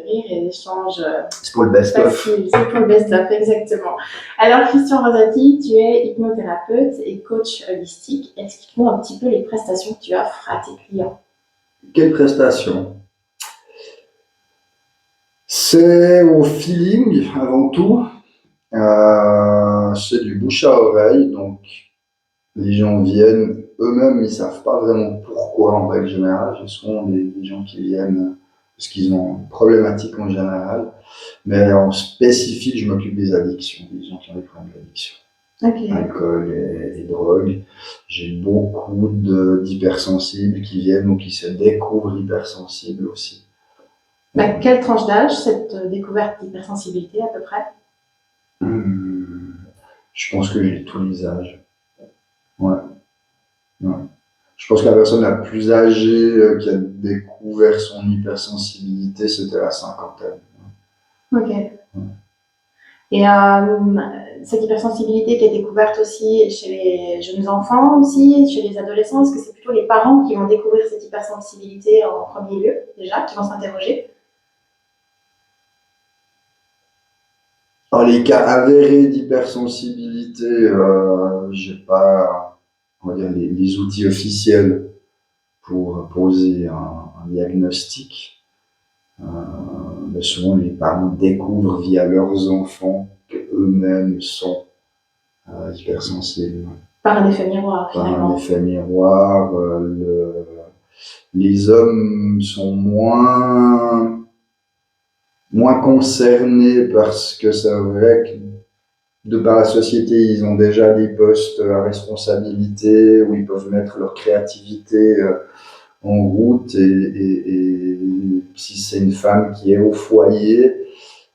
rire et d'échanges C'est pour le best-of. faciles. C'est pour le best-of, exactement. Alors, Christian Rosati, tu es hypnothérapeute et coach holistique. Explique-nous un petit peu les prestations que tu offres à tes clients. Quelle prestation? C'est au feeling avant tout. C'est du bouche à oreille, donc les gens viennent eux-mêmes, ils savent pas vraiment pourquoi en règle générale. J'ai souvent des gens qui viennent parce qu'ils ont une problématique en général, mais en spécifique, je m'occupe des addictions, des gens qui ont des problèmes d'addiction. Okay. Alcool et drogue. J'ai beaucoup d'hypersensibles qui viennent ou qui se découvrent hypersensibles aussi. Quelle tranche d'âge, cette découverte d'hypersensibilité à peu près? Je pense que j'ai tous les âges. Ouais. Je pense que la personne la plus âgée qui a découvert son hypersensibilité, c'était la cinquantaine. Ok. Et cette hypersensibilité qui est découverte aussi chez les jeunes enfants aussi, chez les adolescents, est-ce que c'est plutôt les parents qui vont découvrir cette hypersensibilité en premier lieu, déjà, qui vont s'interroger? Dans les cas avérés d'hypersensibilité, j'ai pas, on va dire, les outils officiels pour poser un diagnostic. Mais souvent, les parents découvrent via leurs enfants qu'eux-mêmes sont hypersensibles. Par un effet miroir, Par finalement. un effet miroir. Les hommes sont moins concernés parce que c'est vrai que de par la société, ils ont déjà des postes à responsabilité où ils peuvent mettre leur créativité en route et si c'est une femme qui est au foyer,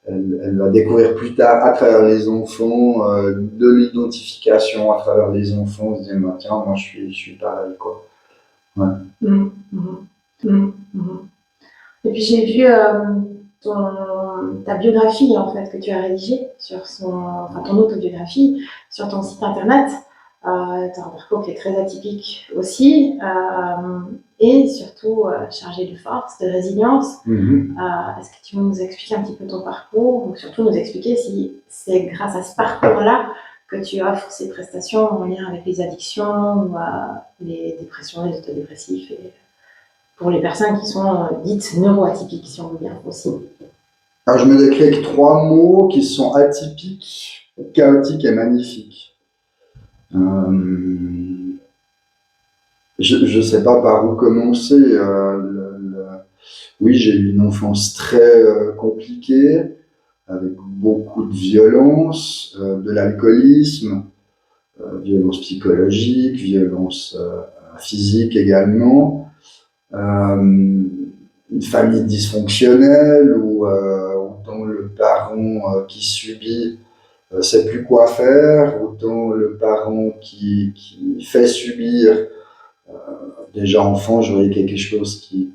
elle va découvrir plus tard à travers les enfants de l'identification à travers les enfants, se dire bah, tiens moi je suis pareil quoi. Ouais. Et puis j'ai vu ta biographie en fait que tu as rédigée sur ton autobiographie sur ton site internet. Tu as un parcours qui est très atypique aussi et surtout chargé de force, de résilience. Est-ce que tu veux nous expliquer un petit peu ton parcours ou surtout nous expliquer si c'est grâce à ce parcours-là que tu offres ces prestations en lien avec les addictions ou les dépressions, les autodépressifs et pour les personnes qui sont dites neuroatypiques, si on veut bien aussi. Alors je me décris avec 3 mots qui sont atypiques, chaotiques et magnifiques. Je sais pas par où commencer. Oui, j'ai eu une enfance très compliquée, avec beaucoup de violence, de l'alcoolisme, violence psychologique, violence physique également. Une famille dysfonctionnelle où autant le parent qui subit sait plus quoi faire, autant le parent qui fait subir. Déjà enfant, je voyais quelque chose qui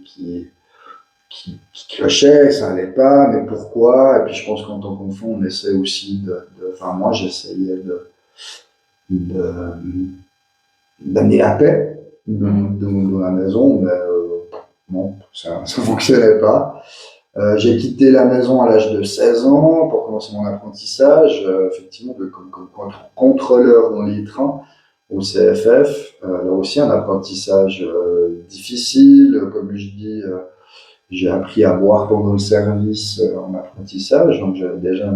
clochait, ça allait pas, mais pourquoi? Et puis je pense qu'en tant qu'enfant, on essaie aussi enfin moi j'essayais d'amener la paix dans la maison, mais non, ça fonctionnait pas. J'ai quitté la maison à l'âge de 16 ans pour commencer mon apprentissage, effectivement, comme contrôleur dans les trains au CFF. Là aussi, un apprentissage difficile. Comme je dis, j'ai appris à boire pendant le service en apprentissage, donc j'avais déjà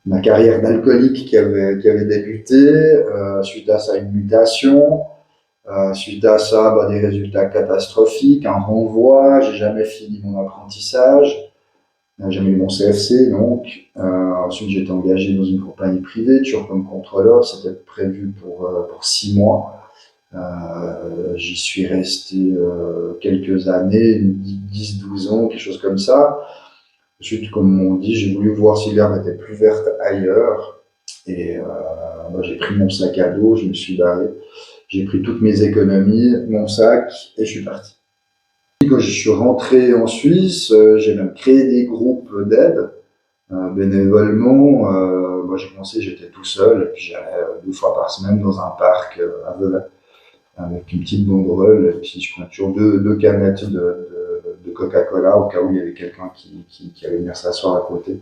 ma carrière d'alcoolique qui avait débuté. Suite à ça, une mutation. Suite à ça, des résultats catastrophiques, un renvoi, j'ai jamais fini mon apprentissage, jamais eu mon CFC donc. Ensuite, j'ai été engagé dans une compagnie privée, toujours comme contrôleur, c'était prévu pour 6 mois. J'y suis resté quelques années, 10-12 ans, quelque chose comme ça. Ensuite, comme on dit, j'ai voulu voir si l'herbe était plus verte ailleurs. Et j'ai pris mon sac à dos, je me suis barré. J'ai pris toutes mes économies, mon sac, et je suis parti. Quand je suis rentré en Suisse, j'ai même créé des groupes d'aide bénévolement. Moi, j'ai commencé, j'étais tout seul, et puis j'allais 2 fois par semaine dans un parc à Velay, avec une petite banderole, et puis je prenais toujours deux canettes de Coca-Cola au cas où il y avait quelqu'un qui allait venir s'asseoir à côté.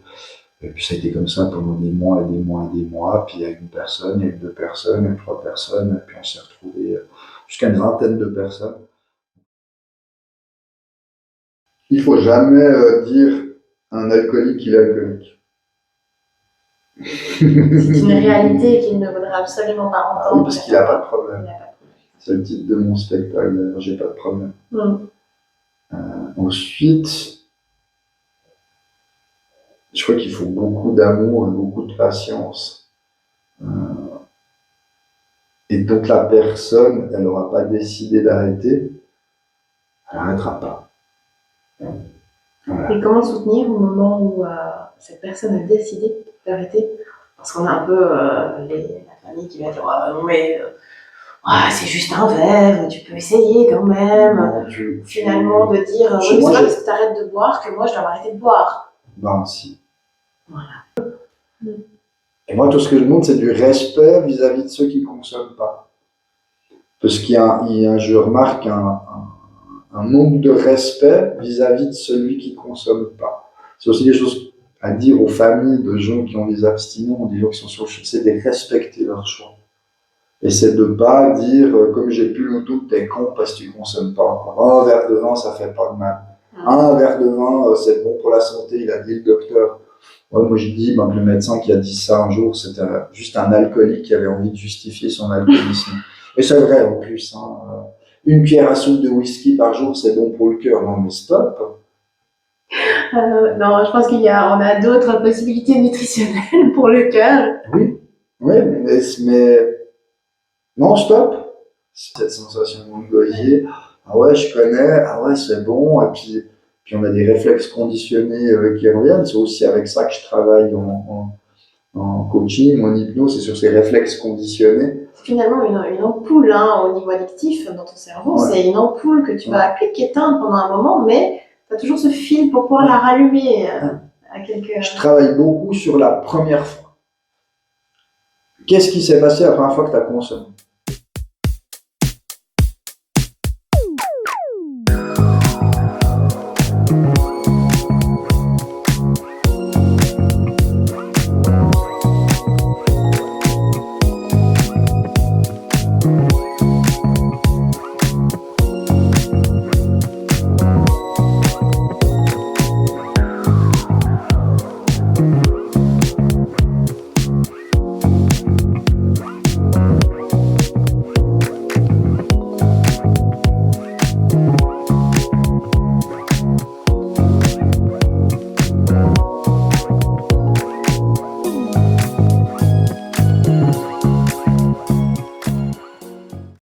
Et puis ça a été comme ça pendant des mois et des mois et des mois. Puis il y a une personne, il y a eu 2 personnes, il y a eu 3 personnes, et puis on s'est retrouvé jusqu'à une vingtaine de personnes. Il faut jamais dire à un alcoolique qu'il est alcoolique. C'est une réalité qu'il ne voudrait absolument pas Ah entendre. oui, parce qu'il n'a pas de problème. Il n'a pas de problème. C'est le titre de mon spectacle, d'ailleurs, j'ai pas de problème. Ensuite, je crois qu'il faut beaucoup d'amour et beaucoup de patience. Et donc la personne, elle n'aura pas décidé d'arrêter, elle n'arrêtera pas. Voilà. Et comment soutenir au moment où cette personne a décidé d'arrêter? Parce qu'on a un peu la famille qui va dire non mais c'est juste un verre, tu peux essayer quand même. Non, Finalement de dire oui, c'est pas parce que tu arrêtes de boire que moi je dois m'arrêter de boire. Ben si. Voilà. Et moi tout ce que je demande c'est du respect vis-à-vis de ceux qui ne consomment pas. Parce je remarque un manque de respect vis-à-vis de celui qui ne consomme pas. C'est aussi des choses à dire aux familles de gens qui ont des abstinents, des gens qui sont sur le choix, c'est de respecter leur choix. Et c'est de ne pas dire, comme j'ai plus le doute, t'es con parce que tu ne consommes pas encore. Un verre de vin, ça fait pas de mal. Un verre de vin, c'est bon pour la santé, il a dit le docteur. Ouais, moi je dis, le médecin qui a dit ça un jour, c'était juste un alcoolique qui avait envie de justifier son alcoolisme. Et c'est vrai en plus. Une cuillère à soupe de whisky par jour, c'est bon pour le cœur. Non mais stop. Non, je pense qu'on a d'autres possibilités nutritionnelles pour le cœur. Oui, mais non, stop. Cette sensation de gosier, ah ouais, je connais, ah ouais, c'est bon, et puis on a des réflexes conditionnés qui reviennent. C'est aussi avec ça que je travaille en coaching, en hypnose, c'est sur ces réflexes conditionnés. Finalement, une ampoule au niveau addictif dans ton cerveau, c'est une ampoule que tu vas clic éteindre pendant un moment, mais tu as toujours ce fil pour pouvoir la rallumer à quelques... Je travaille beaucoup sur la première fois. Qu'est-ce qui s'est passé la première fois que tu as consommé?